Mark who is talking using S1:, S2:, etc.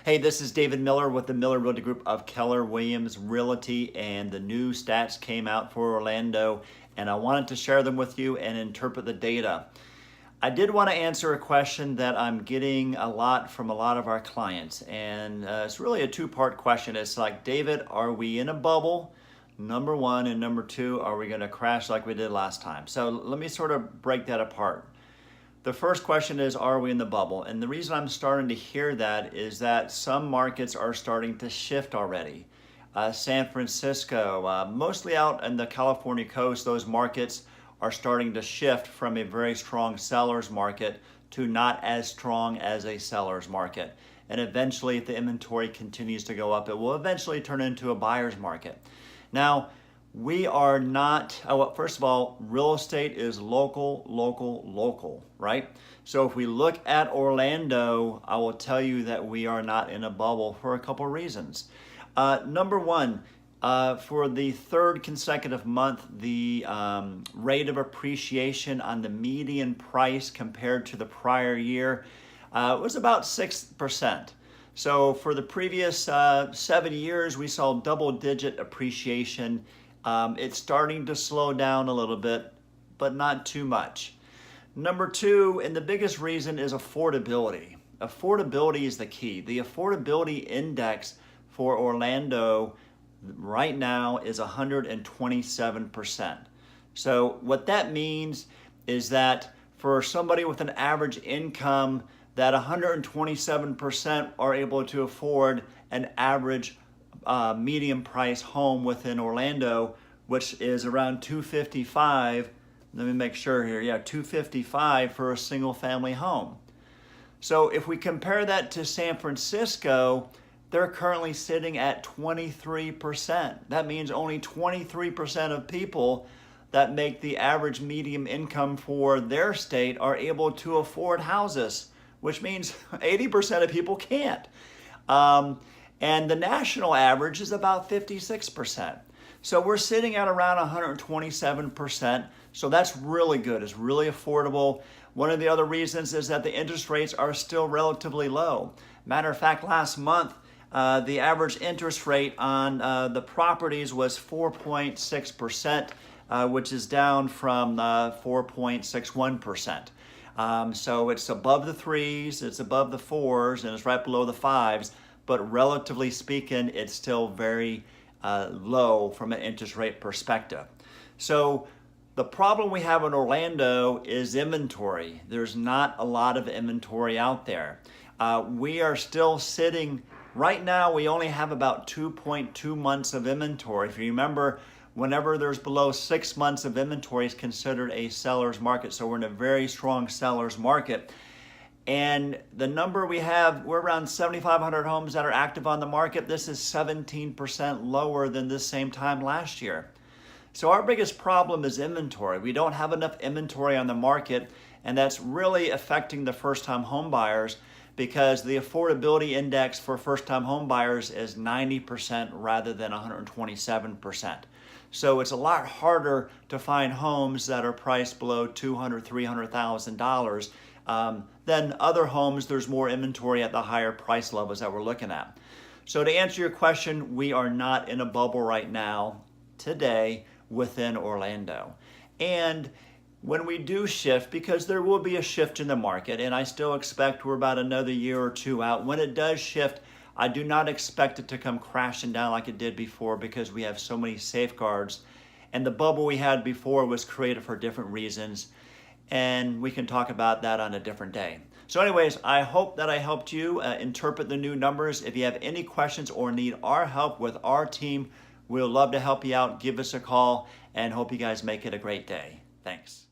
S1: Hey, this is David Miller with the Miller Realty Group of Keller Williams Realty, and the new stats came out for Orlando, and I wanted to share them with you and interpret the data. I did want to answer a question that I'm getting a lot from a lot of our clients, and it's really a two-part question. It's like, David, are we in a bubble? Number one, and number two, are we going to crash like we did last time? So let me sort of break that apart. The first question is, are we in the bubble? And the reason I'm starting to hear that is that some markets are starting to shift already. San Francisco, mostly out in the California coast, those markets are starting to shift from a very strong seller's market to not as strong as a seller's market. And eventually, if the inventory continues to go up, it will eventually turn into a buyer's market. Now, we are not, well, first of all, real estate is local, right? So if we look at Orlando, I will tell you that we are not in a bubble for a couple of reasons. Number one, for the third consecutive month, the rate of appreciation on the median price compared to the prior year was about 6%. So for the previous 7 years, we saw double-digit appreciation. It's starting to slow down a little bit, but not too much. Number two, and the biggest reason, is affordability. Affordability is the key. The affordability index for Orlando right now is 127%. So what that means is that for somebody with an average income, that 127% are able to afford an average medium price home within Orlando, which is around $255. Let me make sure here. Yeah, $255 for a single family home. So if we compare that to San Francisco, they're currently sitting at 23%. That means only 23% of people that make the average medium income for their state are able to afford houses, which means 80% of people can't. And the national average is about 56%. So we're sitting at around 127%. So that's really good. It's really affordable. One of the other reasons is that the interest rates are still relatively low. Matter of fact, last month, the average interest rate on the properties was 4.6%, which is down from 4.61%. So it's above the threes, it's above the fours, and it's right below the fives. But relatively speaking, it's still very low from an interest rate perspective. So the problem we have in Orlando is inventory. There's not a lot of inventory out there. We are still sitting, right now we only have about 2.2 months of inventory. If you remember, whenever there's below 6 months of inventory, it's considered a seller's market. So we're in a very strong seller's market. And the number we have, we're around 7,500 homes that are active on the market. This is 17% lower than this same time last year. So our biggest problem is inventory. We don't have enough inventory on the market, and that's really affecting the first-time home buyers because the affordability index for first-time home buyers is 90% rather than 127%. So it's a lot harder to find homes that are priced below $200,000, $300,000 than other homes. There's more inventory at the higher price levels that we're looking at. So to answer your question, we are not in a bubble right now, today, within Orlando. And when we do shift, because there will be a shift in the market, and I still expect we're about another year or two out, when it does shift, I do not expect it to come crashing down like it did before because we have so many safeguards. And the bubble we had before was created for different reasons. And we can talk about that on a different day. So anyways, I hope that I helped you interpret the new numbers. If you have any questions or need our help with our team, we'll love to help you out. Give us a call and hope you guys make it a great day. Thanks.